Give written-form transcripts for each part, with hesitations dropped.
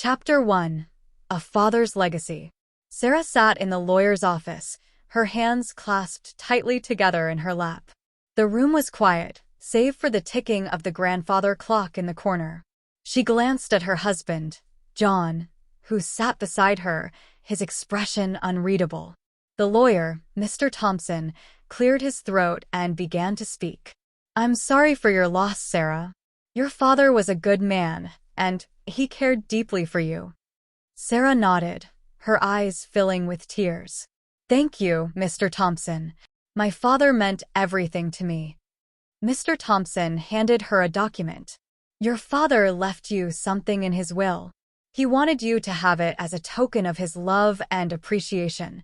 Chapter 1. A Father's Legacy. Sarah sat in the lawyer's office, her hands clasped tightly together in her lap. The room was quiet, save for the ticking of the grandfather clock in the corner. She glanced at her husband, John, who sat beside her, his expression unreadable. The lawyer, Mr. Thompson, cleared his throat and began to speak. "I'm sorry for your loss, Sarah. Your father was a good man, and he cared deeply for you." Sarah nodded, her eyes filling with tears. "Thank you, Mr. Thompson. My father meant everything to me." Mr. Thompson handed her a document. "Your father left you something in his will. He wanted you to have it as a token of his love and appreciation."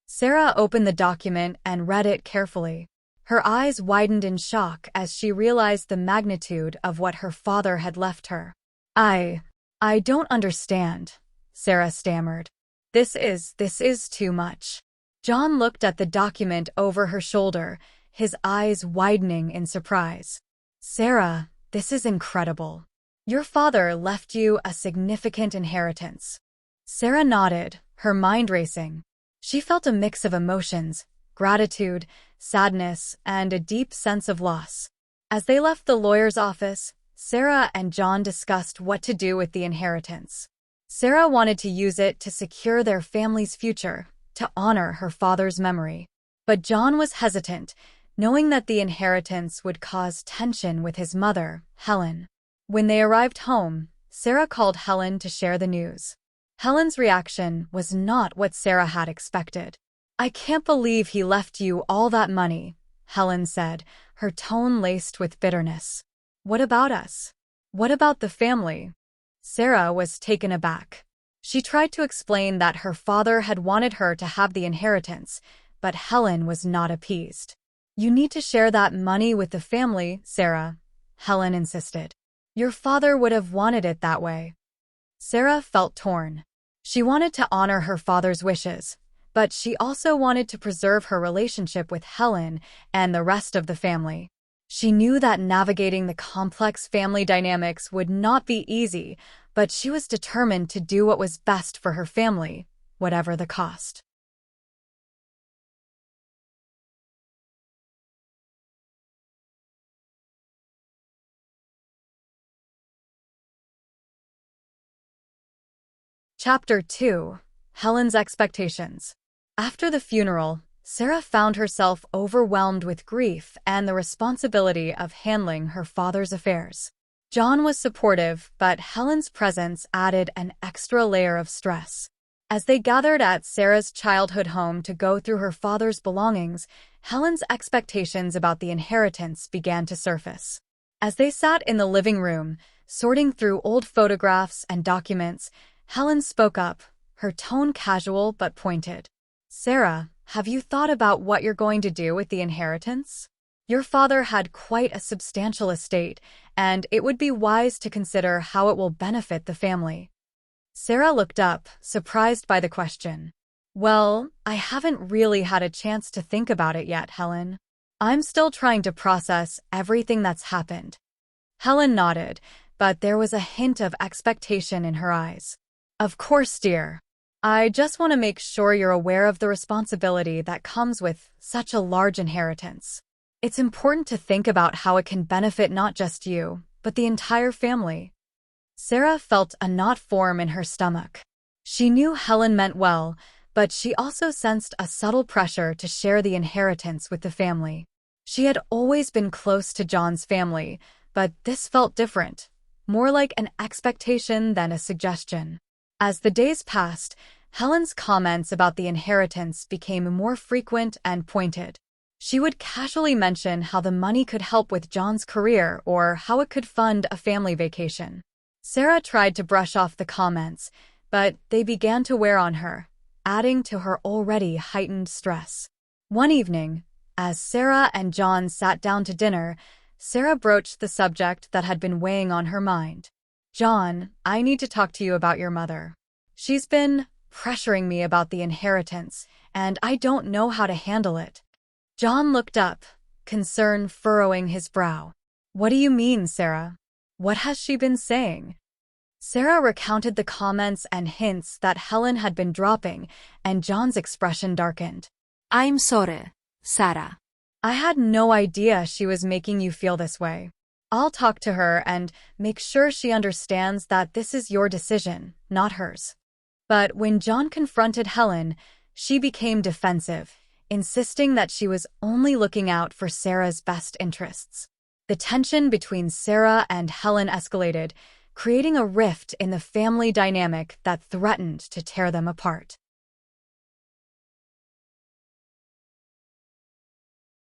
Sarah opened the document and read it carefully. Her eyes widened in shock as she realized the magnitude of what her father had left her. I don't understand," Sarah stammered. This is too much." John looked at the document over her shoulder, his eyes widening in surprise. "Sarah, this is incredible. Your father left you a significant inheritance." Sarah nodded, her mind racing. She felt a mix of emotions, gratitude, sadness, and a deep sense of loss. As they left the lawyer's office, Sarah and John discussed what to do with the inheritance. Sarah wanted to use it to secure their family's future, to honor her father's memory. But John was hesitant, knowing that the inheritance would cause tension with his mother, Helen. When they arrived home, Sarah called Helen to share the news. Helen's reaction was not what Sarah had expected. "I can't believe he left you all that money," Helen said, her tone laced with bitterness. "What about us? What about the family?" Sarah was taken aback. She tried to explain that her father had wanted her to have the inheritance, but Helen was not appeased. "You need to share that money with the family, Sarah," Helen insisted. "Your father would have wanted it that way." Sarah felt torn. She wanted to honor her father's wishes, but she also wanted to preserve her relationship with Helen and the rest of the family. She knew that navigating the complex family dynamics would not be easy, but she was determined to do what was best for her family, whatever the cost. Chapter 2. Helen's Expectations. After the funeral, Sarah found herself overwhelmed with grief and the responsibility of handling her father's affairs. John was supportive, but Helen's presence added an extra layer of stress. As they gathered at Sarah's childhood home to go through her father's belongings, Helen's expectations about the inheritance began to surface. As they sat in the living room, sorting through old photographs and documents, Helen spoke up, her tone casual but pointed. "Sarah, have you thought about what you're going to do with the inheritance? Your father had quite a substantial estate, and it would be wise to consider how it will benefit the family." Sarah looked up, surprised by the question. "Well, I haven't really had a chance to think about it yet, Helen. I'm still trying to process everything that's happened." Helen nodded, but there was a hint of expectation in her eyes. "Of course, dear. I just want to make sure you're aware of the responsibility that comes with such a large inheritance. It's important to think about how it can benefit not just you, but the entire family." Sarah felt a knot form in her stomach. She knew Helen meant well, but she also sensed a subtle pressure to share the inheritance with the family. She had always been close to John's family, but this felt different, more like an expectation than a suggestion. As the days passed, Helen's comments about the inheritance became more frequent and pointed. She would casually mention how the money could help with John's career or how it could fund a family vacation. Sarah tried to brush off the comments, but they began to wear on her, adding to her already heightened stress. One evening, as Sarah and John sat down to dinner, Sarah broached the subject that had been weighing on her mind. "John, I need to talk to you about your mother. She's been pressuring me about the inheritance, and I don't know how to handle it." John looked up, concern furrowing his brow. "What do you mean, Sarah? What has she been saying?" Sarah recounted the comments and hints that Helen had been dropping, and John's expression darkened. I'm sorry, Sarah. I had no idea she was making you feel this way. I'll talk to her and make sure she understands that this is your decision, not hers. But when John confronted Helen, she became defensive, insisting that she was only looking out for Sarah's best interests. The tension between Sarah and Helen escalated, creating a rift in the family dynamic that threatened to tear them apart.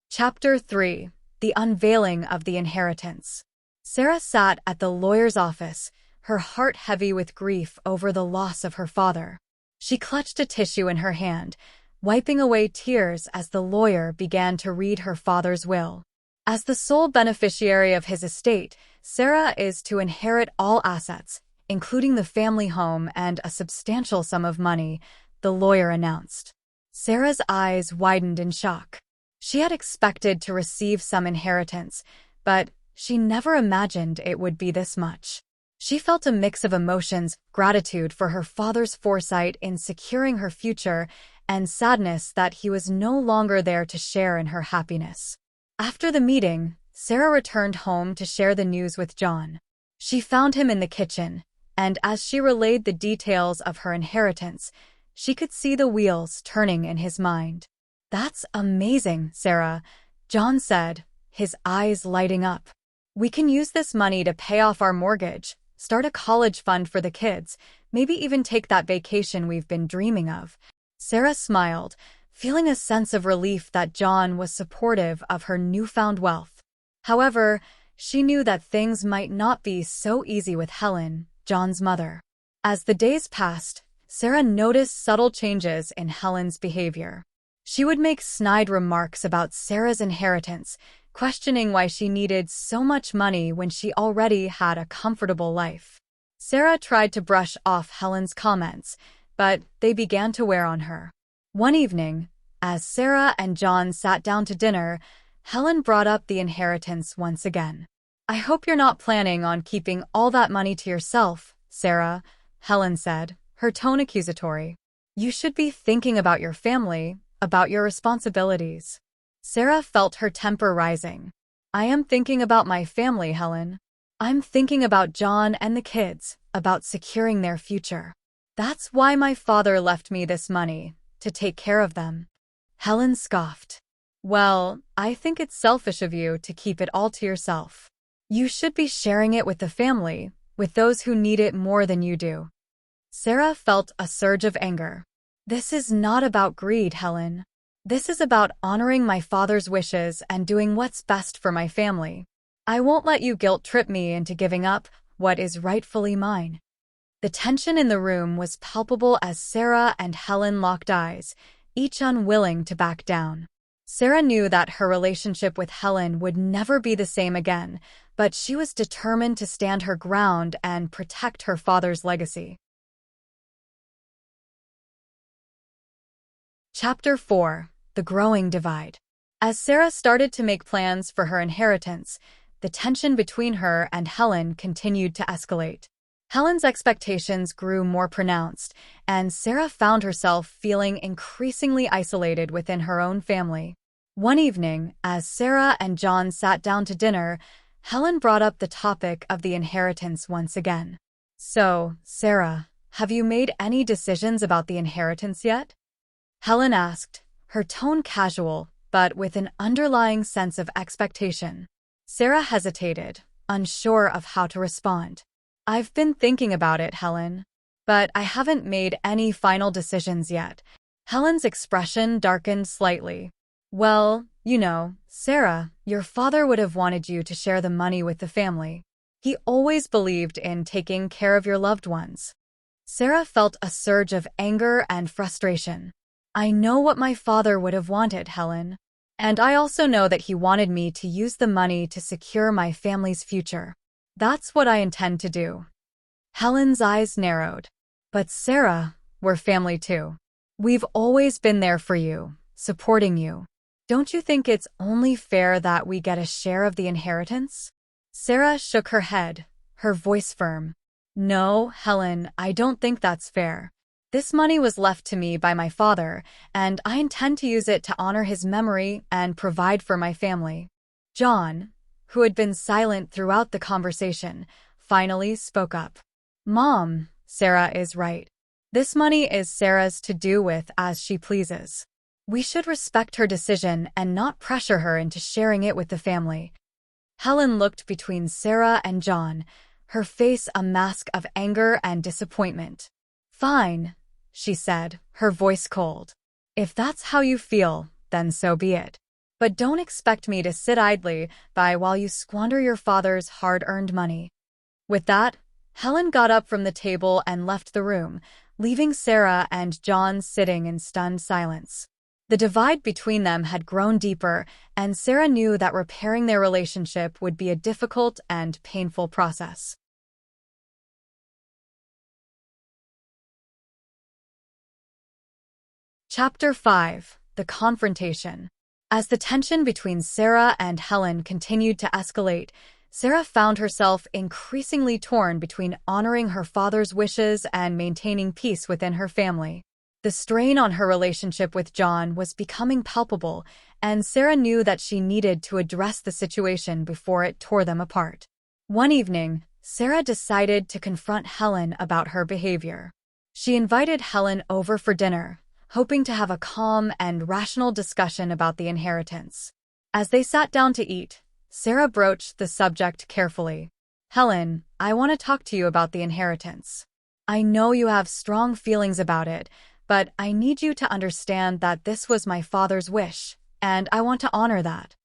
Chapter 3: The Unveiling of the Inheritance. Sarah sat at the lawyer's office, her heart heavy with grief over the loss of her father. She clutched a tissue in her hand, wiping away tears as the lawyer began to read her father's will. As the sole beneficiary of his estate, Sarah is to inherit all assets, including the family home and a substantial sum of money, the lawyer announced. Sarah's eyes widened in shock. She had expected to receive some inheritance, but she never imagined it would be this much. She felt a mix of emotions, gratitude for her father's foresight in securing her future, and sadness that he was no longer there to share in her happiness. After the meeting, Sarah returned home to share the news with John. She found him in the kitchen, and as she relayed the details of her inheritance, she could see the wheels turning in his mind. "That's amazing, Sarah," John said, his eyes lighting up. "We can use this money to pay off our mortgage, start a college fund for the kids, maybe even take that vacation we've been dreaming of." Sarah smiled, feeling a sense of relief that John was supportive of her newfound wealth. However, she knew that things might not be so easy with Helen, John's mother. As the days passed, Sarah noticed subtle changes in Helen's behavior. She would make snide remarks about Sarah's inheritance, questioning why she needed so much money when she already had a comfortable life. Sarah tried to brush off Helen's comments, but they began to wear on her. One evening, as Sarah and John sat down to dinner, Helen brought up the inheritance once again. "I hope you're not planning on keeping all that money to yourself, Sarah," Helen said, her tone accusatory. "You should be thinking about your family, about your responsibilities." Sarah felt her temper rising. "I am thinking about my family, Helen. I'm thinking about John and the kids, about securing their future. That's why my father left me this money, to take care of them." Helen scoffed. "Well, I think it's selfish of you to keep it all to yourself. You should be sharing it with the family, with those who need it more than you do." Sarah felt a surge of anger. "This is not about greed, Helen. This is about honoring my father's wishes and doing what's best for my family. I won't let you guilt-trip me into giving up what is rightfully mine." The tension in the room was palpable as Sarah and Helen locked eyes, each unwilling to back down. Sarah knew that her relationship with Helen would never be the same again, but she was determined to stand her ground and protect her father's legacy. Chapter 4: The Growing Divide. As Sarah started to make plans for her inheritance, the tension between her and Helen continued to escalate. Helen's expectations grew more pronounced, and Sarah found herself feeling increasingly isolated within her own family. One evening, as Sarah and John sat down to dinner, Helen brought up the topic of the inheritance once again. "So, Sarah, have you made any decisions about the inheritance yet?" Helen asked, her tone casual, but with an underlying sense of expectation. Sarah hesitated, unsure of how to respond. "I've been thinking about it, Helen, but I haven't made any final decisions yet." Helen's expression darkened slightly. "Well, you know, Sarah, your father would have wanted you to share the money with the family. He always believed in taking care of your loved ones." Sarah felt a surge of anger and frustration. "I know what my father would have wanted, Helen. And I also know that he wanted me to use the money to secure my family's future. That's what I intend to do." Helen's eyes narrowed. "But Sarah, we're family too. We've always been there for you, supporting you. Don't you think it's only fair that we get a share of the inheritance?" Sarah shook her head, her voice firm. No, Helen, I don't think that's fair. This money was left to me by my father, and I intend to use it to honor his memory and provide for my family. John, who had been silent throughout the conversation, finally spoke up. Mom, Sarah is right. This money is Sarah's to do with as she pleases. We should respect her decision and not pressure her into sharing it with the family. Helen looked between Sarah and John, her face a mask of anger and disappointment. Fine, she said, her voice cold. If that's how you feel, then so be it. But don't expect me to sit idly by while you squander your father's hard-earned money. With that, Helen got up from the table and left the room, leaving Sarah and John sitting in stunned silence. The divide between them had grown deeper, and Sarah knew that repairing their relationship would be a difficult and painful process. Chapter 5: The Confrontation. As the tension between Sarah and Helen continued to escalate, Sarah found herself increasingly torn between honoring her father's wishes and maintaining peace within her family. The strain on her relationship with John was becoming palpable, and Sarah knew that she needed to address the situation before it tore them apart. One evening, Sarah decided to confront Helen about her behavior. She invited Helen over for dinner, hoping to have a calm and rational discussion about the inheritance. As they sat down to eat, Sarah broached the subject carefully. Helen, I want to talk to you about the inheritance. I know you have strong feelings about it, but I need you to understand that this was my father's wish, and I want to honor that.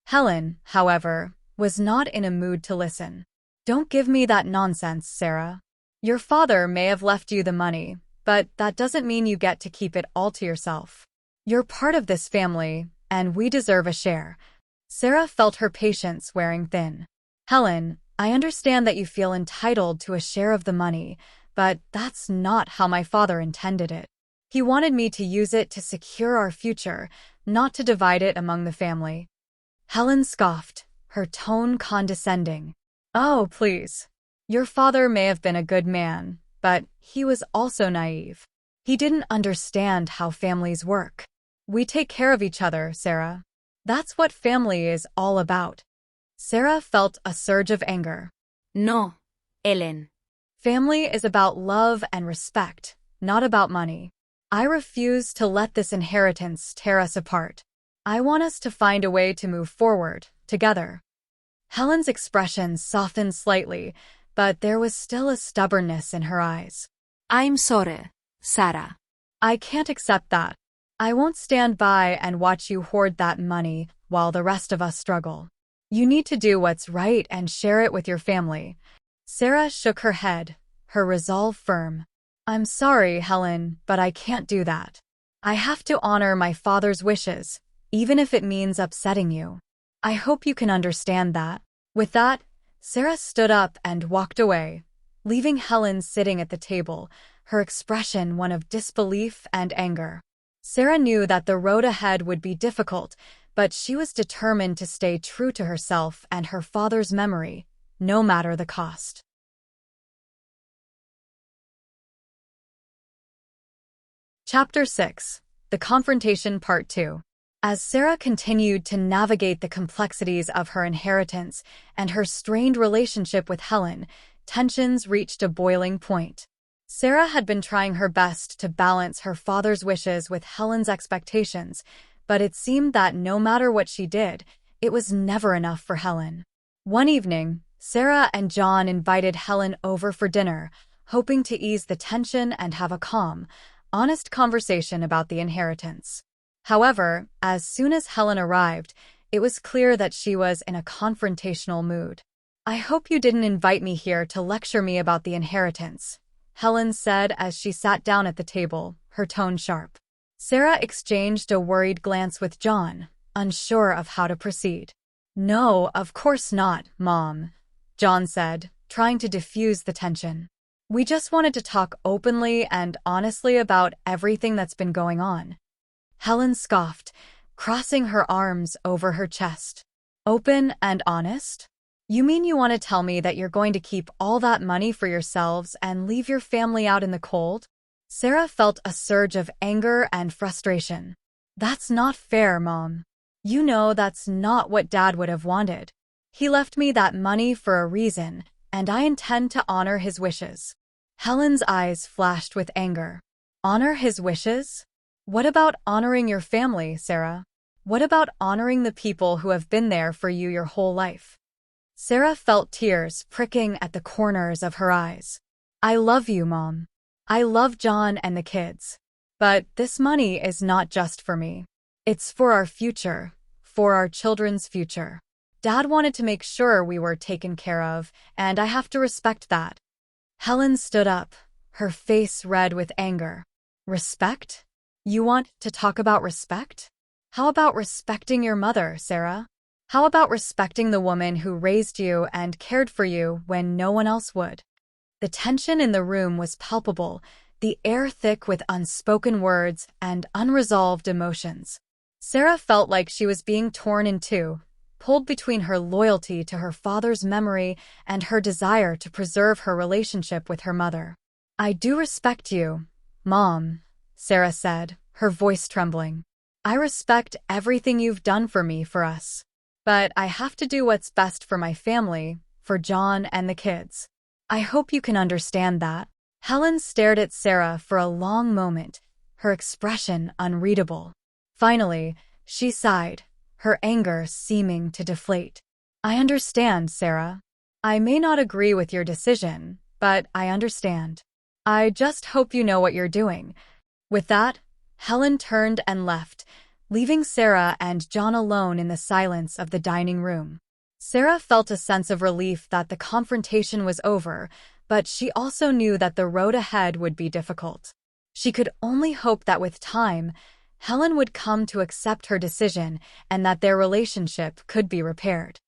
Helen, however, was not in a mood to listen. Don't give me that nonsense, Sarah. Your father may have left you the money, but that doesn't mean you get to keep it all to yourself. You're part of this family, and we deserve a share. Sarah felt her patience wearing thin. Helen, I understand that you feel entitled to a share of the money, but that's not how my father intended it. He wanted me to use it to secure our future, not to divide it among the family. Helen scoffed, her tone condescending. Oh, please. Your father may have been a good man, but he was also naive. He didn't understand how families work. We take care of each other, Sarah. That's what family is all about. Sarah felt a surge of anger. No, Helen. Family is about love and respect, not about money. I refuse to let this inheritance tear us apart. I want us to find a way to move forward, together. Helen's expression softened slightly, but there was still a stubbornness in her eyes. I'm sorry, Sarah. I can't accept that. I won't stand by and watch you hoard that money while the rest of us struggle. You need to do what's right and share it with your family. Sarah shook her head, her resolve firm. I'm sorry, Helen, but I can't do that. I have to honor my father's wishes, even if it means upsetting you. I hope you can understand that. With that, Sarah stood up and walked away, leaving Helen sitting at the table, her expression one of disbelief and anger. Sarah knew that the road ahead would be difficult, but she was determined to stay true to herself and her father's memory, no matter the cost. Chapter 6: The Confrontation Part 2. As Sarah continued to navigate the complexities of her inheritance and her strained relationship with Helen, tensions reached a boiling point. Sarah had been trying her best to balance her father's wishes with Helen's expectations, but it seemed that no matter what she did, it was never enough for Helen. One evening, Sarah and John invited Helen over for dinner, hoping to ease the tension and have a calm, honest conversation about the inheritance. However, as soon as Helen arrived, it was clear that she was in a confrontational mood. I hope you didn't invite me here to lecture me about the inheritance, Helen said as she sat down at the table, her tone sharp. Sarah exchanged a worried glance with John, unsure of how to proceed. No, of course not, Mom, John said, trying to diffuse the tension. We just wanted to talk openly and honestly about everything that's been going on. Helen scoffed, crossing her arms over her chest. Open and honest? You mean you want to tell me that you're going to keep all that money for yourselves and leave your family out in the cold? Sarah felt a surge of anger and frustration. That's not fair, Mom. You know that's not what Dad would have wanted. He left me that money for a reason, and I intend to honor his wishes. Helen's eyes flashed with anger. Honor his wishes? What about honoring your family, Sarah? What about honoring the people who have been there for you your whole life? Sarah felt tears pricking at the corners of her eyes. I love you, Mom. I love John and the kids. But this money is not just for me. It's for our future, for our children's future. Dad wanted to make sure we were taken care of, and I have to respect that. Helen stood up, her face red with anger. Respect? You want to talk about respect? How about respecting your mother, Sarah? How about respecting the woman who raised you and cared for you when no one else would? The tension in the room was palpable, the air thick with unspoken words and unresolved emotions. Sarah felt like she was being torn in two, pulled between her loyalty to her father's memory and her desire to preserve her relationship with her mother. I do respect you, Mom, Sarah said, her voice trembling. I respect everything you've done for me, for us. But I have to do what's best for my family, for John and the kids. I hope you can understand that. Helen stared at Sarah for a long moment, her expression unreadable. Finally, she sighed, her anger seeming to deflate. I understand, Sarah. I may not agree with your decision, but I understand. I just hope you know what you're doing. With that, Helen turned and left, leaving Sarah and John alone in the silence of the dining room. Sarah felt a sense of relief that the confrontation was over, but she also knew that the road ahead would be difficult. She could only hope that with time, Helen would come to accept her decision and that their relationship could be repaired.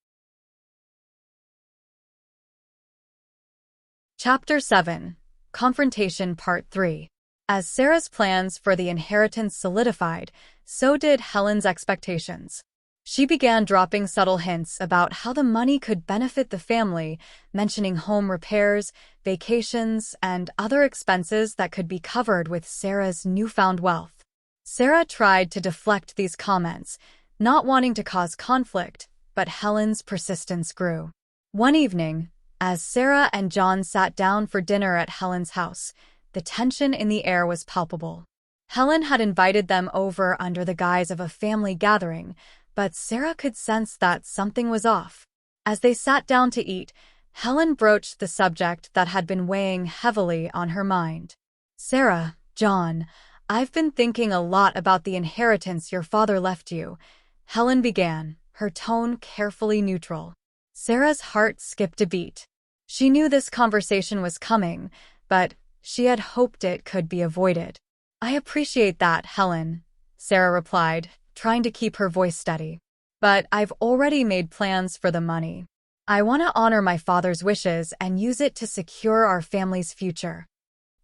Chapter 7. Confrontation Part 3. As Sarah's plans for the inheritance solidified, so did Helen's expectations. She began dropping subtle hints about how the money could benefit the family, mentioning home repairs, vacations, and other expenses that could be covered with Sarah's newfound wealth. Sarah tried to deflect these comments, not wanting to cause conflict, but Helen's persistence grew. One evening, as Sarah and John sat down for dinner at Helen's house, the tension in the air was palpable. Helen had invited them over under the guise of a family gathering, but Sarah could sense that something was off. As they sat down to eat, Helen broached the subject that had been weighing heavily on her mind. Sarah, John, I've been thinking a lot about the inheritance your father left you, Helen began, her tone carefully neutral. Sarah's heart skipped a beat. She knew this conversation was coming, but she had hoped it could be avoided. I appreciate that, Helen, Sarah replied, trying to keep her voice steady. But I've already made plans for the money. I want to honor my father's wishes and use it to secure our family's future.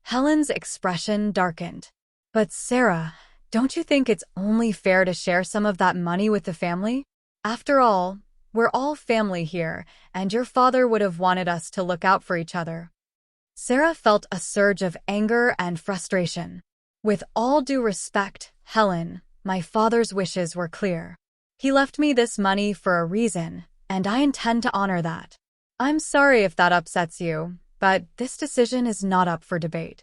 Helen's expression darkened. But Sarah, don't you think it's only fair to share some of that money with the family? After all, we're all family here, and your father would have wanted us to look out for each other. Sarah felt a surge of anger and frustration. With all due respect, Helen, my father's wishes were clear. He left me this money for a reason, and I intend to honor that. I'm sorry if that upsets you, but this decision is not up for debate.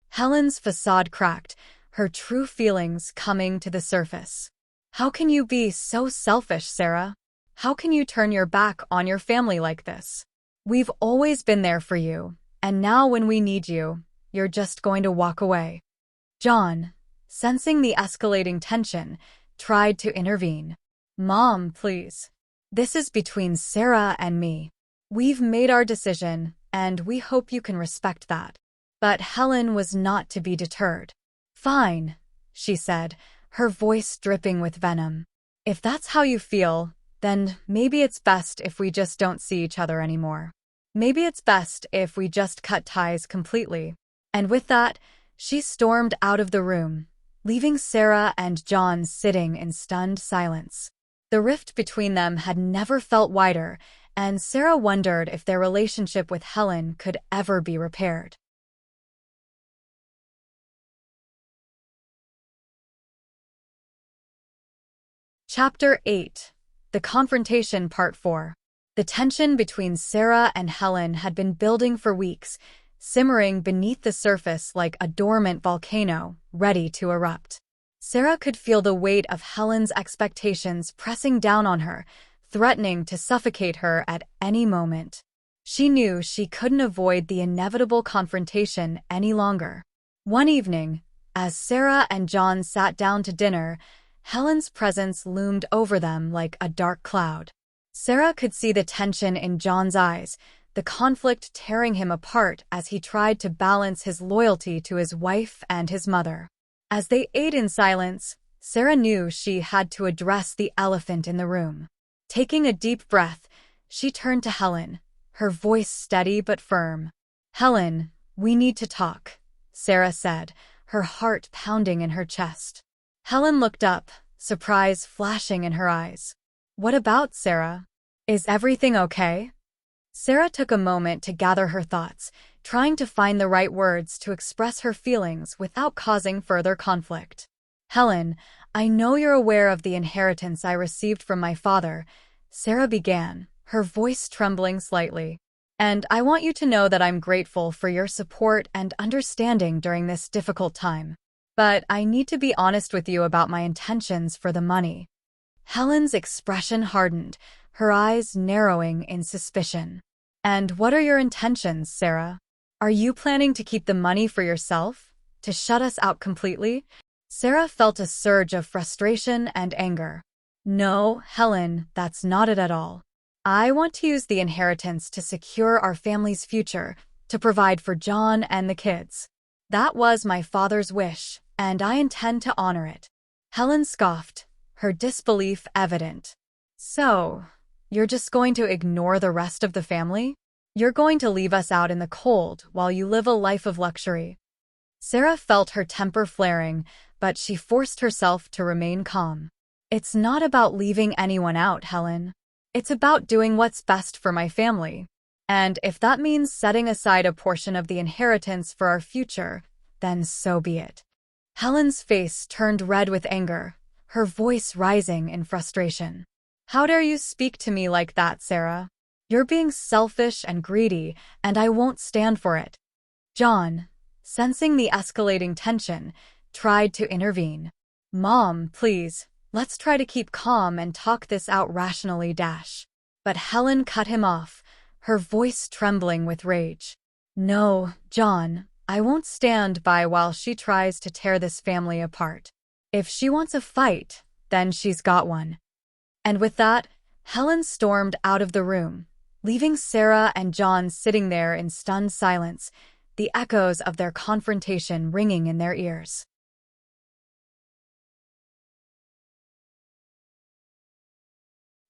Helen's facade cracked, her true feelings coming to the surface. How can you be so selfish, Sarah? How can you turn your back on your family like this? We've always been there for you, and now when we need you, you're just going to walk away. John, sensing the escalating tension, tried to intervene. Mom, please. This is between Sarah and me. We've made our decision, and we hope you can respect that. But Helen was not to be deterred. Fine, she said, her voice dripping with venom. If that's how you feel, then maybe it's best if we just don't see each other anymore. Maybe it's best if we just cut ties completely. And with that, she stormed out of the room, leaving Sarah and John sitting in stunned silence. The rift between them had never felt wider, and Sarah wondered if their relationship with Helen could ever be repaired. Chapter 8. The Confrontation Part 4. The tension between Sarah and Helen had been building for weeks, simmering beneath the surface like a dormant volcano, ready to erupt. Sarah could feel the weight of Helen's expectations pressing down on her, threatening to suffocate her at any moment. She knew she couldn't avoid the inevitable confrontation any longer. One evening, as Sarah and John sat down to dinner, Helen's presence loomed over them like a dark cloud. Sarah could see the tension in John's eyes, the conflict tearing him apart as he tried to balance his loyalty to his wife and his mother. As they ate in silence, Sarah knew she had to address the elephant in the room. Taking a deep breath, she turned to Helen, her voice steady but firm. "Helen, we need to talk," Sarah said, her heart pounding in her chest. Helen looked up, surprise flashing in her eyes. "What about, Sarah? Is everything okay?" Sarah took a moment to gather her thoughts, trying to find the right words to express her feelings without causing further conflict. "Helen, I know you're aware of the inheritance I received from my father," Sarah began, her voice trembling slightly. "And I want you to know that I'm grateful for your support and understanding during this difficult time. But I need to be honest with you about my intentions for the money." Helen's expression hardened, her eyes narrowing in suspicion. "And what are your intentions, Sarah? Are you planning to keep the money for yourself? To shut us out completely?" Sarah felt a surge of frustration and anger. "No, Helen, that's not it at all. I want to use the inheritance to secure our family's future, to provide for John and the kids. That was my father's wish, and I intend to honor it." Helen scoffed, her disbelief evident. "So, you're just going to ignore the rest of the family? You're going to leave us out in the cold while you live a life of luxury?" Sarah felt her temper flaring, but she forced herself to remain calm. "It's not about leaving anyone out, Helen. It's about doing what's best for my family. And if that means setting aside a portion of the inheritance for our future, then so be it." Helen's face turned red with anger, her voice rising in frustration. "How dare you speak to me like that, Sarah? You're being selfish and greedy, and I won't stand for it." John, sensing the escalating tension, tried to intervene. "Mom, please, let's try to keep calm and talk this out rationally, But Helen cut him off, her voice trembling with rage. "No, John, I won't stand by while she tries to tear this family apart. If she wants a fight, then she's got one." And with that, Helen stormed out of the room, leaving Sarah and John sitting there in stunned silence, the echoes of their confrontation ringing in their ears.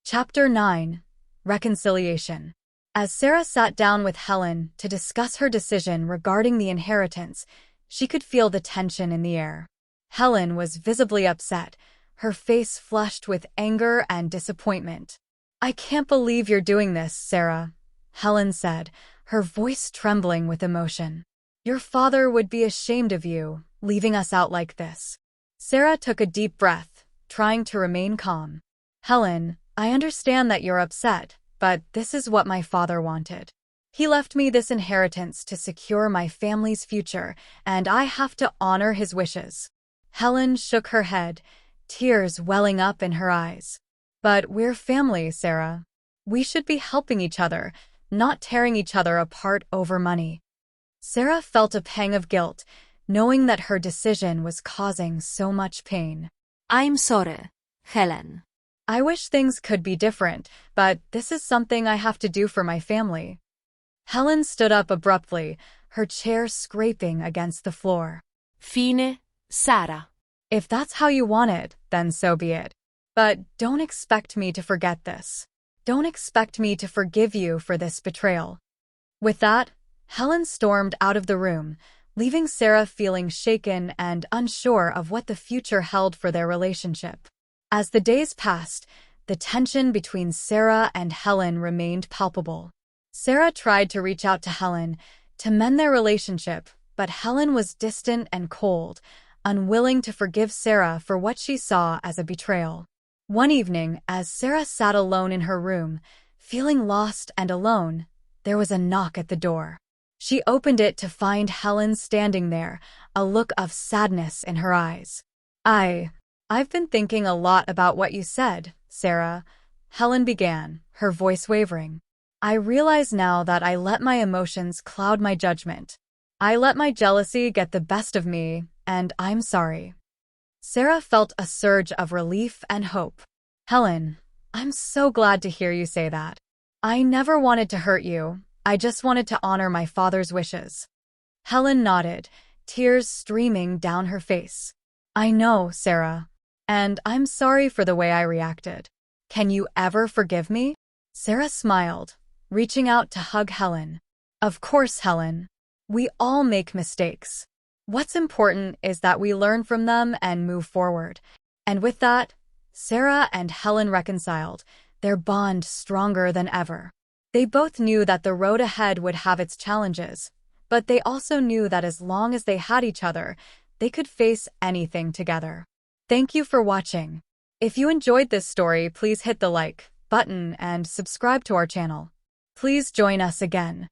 Chapter 9. Reconciliation. As Sarah sat down with Helen to discuss her decision regarding the inheritance, she could feel the tension in the air. Helen was visibly upset, her face flushed with anger and disappointment. "I can't believe you're doing this, Sarah," Helen said, her voice trembling with emotion. "Your father would be ashamed of you, leaving us out like this." Sarah took a deep breath, trying to remain calm. "Helen, I understand that you're upset, but this is what my father wanted. He left me this inheritance to secure my family's future, and I have to honor his wishes." Helen shook her head, tears welling up in her eyes. "But we're family, Sarah. We should be helping each other, not tearing each other apart over money." Sarah felt a pang of guilt, knowing that her decision was causing so much pain. I'm sorry, Helen. "I wish things could be different, but this is something I have to do for my family." Helen stood up abruptly, her chair scraping against the floor. Fine, Sarah. "If that's how you want it, then so be it. But don't expect me to forget this. Don't expect me to forgive you for this betrayal." With that, Helen stormed out of the room, leaving Sarah feeling shaken and unsure of what the future held for their relationship. As the days passed, The tension between Sarah and Helen remained palpable. Sarah tried to reach out to Helen to mend their relationship, but Helen was distant and cold, unwilling to forgive Sarah for what she saw as a betrayal. One evening, as Sarah sat alone in her room, feeling lost and alone, there was a knock at the door. She opened it to find Helen standing there, a look of sadness in her eyes. I've been thinking a lot about what you said, Sarah, Helen began, her voice wavering. I realize now that I let my emotions cloud my judgment. I let my jealousy get the best of me, and I'm sorry. Sarah felt a surge of relief and hope. Helen, I'm so glad to hear you say that. I never wanted to hurt you. I just wanted to honor my father's wishes. Helen nodded, tears streaming down her face. I know, Sarah. And I'm sorry for the way I reacted. Can you ever forgive me? Sarah smiled, reaching out to hug Helen. Of course, Helen. We all make mistakes. What's important is that we learn from them and move forward. And with that, Sarah and Helen reconciled, their bond stronger than ever. They both knew that the road ahead would have its challenges, but they also knew that as long as they had each other, they could face anything together. Thank you for watching. If you enjoyed this story, please hit the like button and subscribe to our channel. Please join us again.